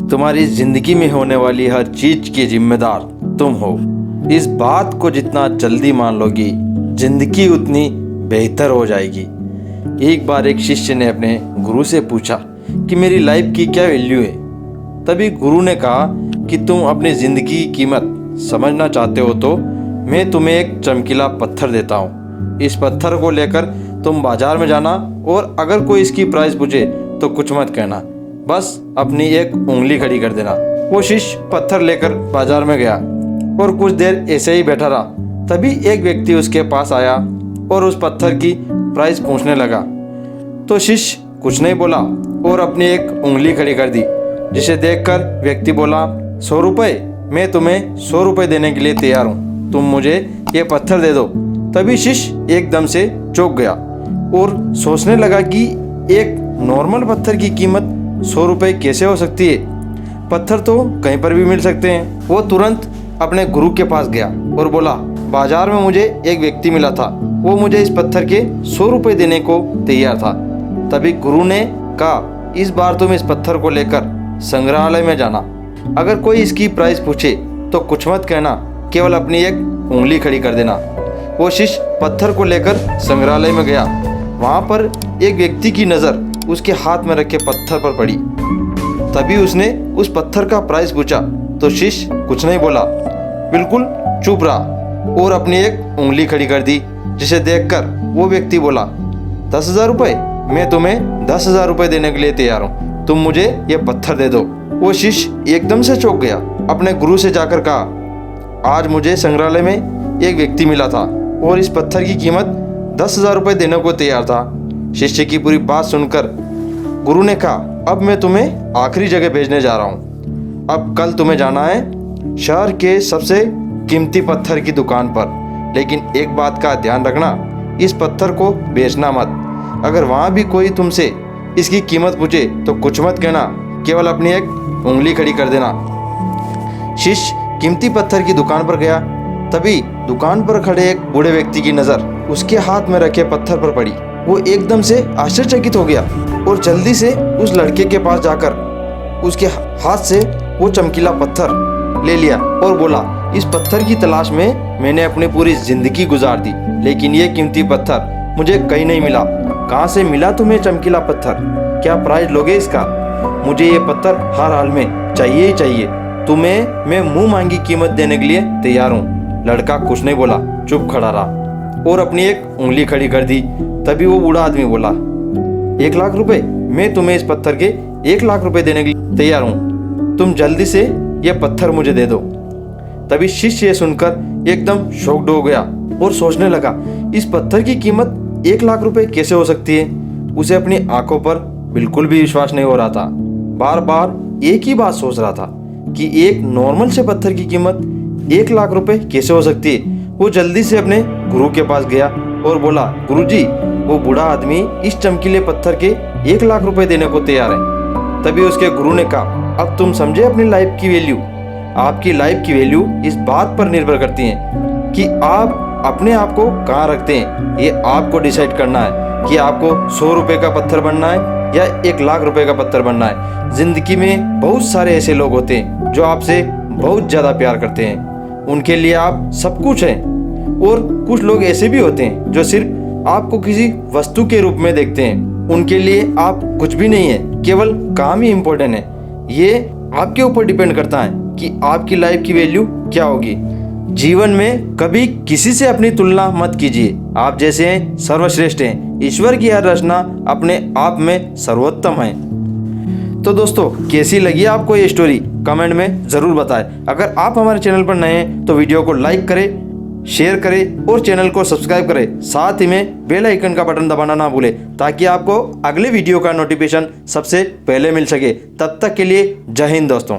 तुम्हारी जिंदगी में होने वाली हर चीज की जिम्मेदार तुम हो। इस बात को जितना जल्दी मान लोगी, जिंदगी उतनी बेहतर हो जाएगी। एक बार एक शिष्य ने अपने गुरु से पूछा कि मेरी लाइफ की क्या वैल्यू है। तभी गुरु ने कहा कि तुम अपनी ज़िंदगी की कीमत समझना चाहते हो तो मैं तुम्हें एक चमकीला पत्थर देता हूँ। इस पत्थर को लेकर तुम बाजार में जाना और अगर कोई इसकी प्राइस पूछे तो कुछ मत कहना, बस अपनी एक उंगली खड़ी कर देना। वो शिष्य पत्थर लेकर बाजार में गया और कुछ देर ऐसे ही बैठा रहा। तभी एक व्यक्ति उसके पास आया और उस पत्थर की प्राइस पूछने लगा तो शिष्य कुछ नहीं बोला और अपनी एक उंगली खड़ी कर दी, जिसे देखकर व्यक्ति बोला 100 रुपये, मैं तुम्हें 100 रुपये देने के लिए तैयार हूँ, तुम मुझे ये पत्थर दे दो। तभी शिष्य एकदम से चौंक गया और सोचने लगा कि एक नॉर्मल पत्थर की कीमत 100 रुपये कैसे हो सकती है, पत्थर तो कहीं पर भी मिल सकते हैं। वो तुरंत अपने गुरु के पास गया और बोला बाजार में मुझे एक व्यक्ति मिला था, वो मुझे इस पत्थर के 100 रुपये देने को तैयार था। तभी गुरु ने कहा इस बार तुम इस पत्थर को लेकर संग्रहालय में जाना, अगर कोई इसकी प्राइस पूछे तो कुछ मत कहना, केवल अपनी एक उंगली खड़ी कर देना। वो शिष्य पत्थर को लेकर संग्रहालय में गया। वहाँ पर एक व्यक्ति की नज़र उसके हाथ में रखे पत्थर पर पड़ी। तभी उसने उस पत्थर का प्राइस पूछा तो शिष्य कुछ नहीं बोला, बिल्कुल चुप रहा और अपनी एक उंगली खड़ी कर दी, जिसे देखकर वो व्यक्ति बोला 10,000 रुपये, मैं तुम्हें 10,000 रुपये देने के लिए तैयार हूँ, तुम मुझे ये पत्थर दे दो। वो शिष्य एकदम से चौंक गया, अपने गुरु से जाकर कहा आज मुझे संग्रहालय में एक व्यक्ति मिला था और इस पत्थर की कीमत 10,000 रुपये देने को तैयार था। शिष्य की पूरी बात सुनकर गुरु ने कहा अब मैं तुम्हें आखिरी जगह भेजने जा रहा हूँ। अब कल तुम्हें जाना है शहर के सबसे कीमती पत्थर की दुकान पर, लेकिन एक बात का ध्यान रखना, इस पत्थर को बेचना मत। अगर वहाँ भी कोई तुमसे इसकी कीमत पूछे तो कुछ मत कहना, केवल अपनी एक उंगली खड़ी कर देना। शिष्य कीमती पत्थर की दुकान पर गया। तभी दुकान पर खड़े एक बूढ़े व्यक्ति की नज़र उसके हाथ में रखे पत्थर पर पड़ी। वो एकदम से आश्चर्यचकित हो गया और जल्दी से उस लड़के के पास जाकर उसके हाथ से वो चमकीला पत्थर ले लिया और बोला इस पत्थर की तलाश में मैंने अपनी पूरी जिंदगी गुजार दी, लेकिन ये कीमती पत्थर मुझे कहीं नहीं मिला। कहाँ से मिला तुम्हें चमकीला पत्थर? क्या प्राइस लोगे इसका? मुझे ये पत्थर हर हाल में चाहिए ही चाहिए, तुम्हें मैं मुंह मांगी कीमत देने के लिए तैयार हूँ। लड़का कुछ नहीं बोला, चुप खड़ा रहा और अपनी एक उंगली खड़ी कर दी। तभी वो बूढ़ा आदमी बोला 1 लाख रुपए, मैं तुम्हें इस पत्थर के 1 लाख रुपए देने के लिए तैयार हूँ, तुम जल्दी से यह पत्थर मुझे दे दो। तभी शिष्य ये सुनकर एकदम शॉक्ड हो गया और सोचने लगा इस पत्थर की कीमत 1 लाख रुपए कैसे हो सकती है। उसे अपनी आंखों पर बिल्कुल भी विश्वास नहीं हो रहा था। बार बार एक ही बात सोच रहा था कि एक नॉर्मल से पत्थर की कीमत 1 लाख रुपए कैसे हो सकती है। वो जल्दी से अपने गुरु के पास गया और बोला गुरुजी, वो बूढ़ा आदमी इस चमकीले पत्थर के 1 लाख रुपए देने को तैयार है। तभी उसके गुरु ने कहा अब तुम समझे अपनी लाइफ की वैल्यू। आपकी लाइफ की वैल्यू इस बात पर निर्भर करती है कि आप अपने आप को कहाँ रखते हैं। ये आपको डिसाइड करना है कि आपको 100 रुपये का पत्थर बनना है या 1 लाख रुपए का पत्थर बनना है। जिंदगी में बहुत सारे ऐसे लोग होते हैं जो आपसे बहुत ज़्यादा प्यार करते हैं, उनके लिए आप सब कुछ हैं, और कुछ लोग ऐसे भी होते हैं जो सिर्फ आपको किसी वस्तु के रूप में देखते हैं, उनके लिए आप कुछ भी नहीं है, केवल काम ही इम्पोर्टेंट है। ये आपके ऊपर डिपेंड करता है कि आपकी लाइफ की वैल्यू क्या होगी। जीवन में कभी किसी से अपनी तुलना मत कीजिए, आप जैसे हैं सर्वश्रेष्ठ हैं। ईश्वर की हर रचना अपने आप में सर्वोत्तम है। तो दोस्तों, कैसी लगी आपको ये स्टोरी कमेंट में ज़रूर बताएं। अगर आप हमारे चैनल पर नए हैं तो वीडियो को लाइक करें, शेयर करें और चैनल को सब्सक्राइब करें। साथ ही में बेल आइकन का बटन दबाना ना भूलें ताकि आपको अगले वीडियो का नोटिफिकेशन सबसे पहले मिल सके। तब तक के लिए जय हिंद दोस्तों।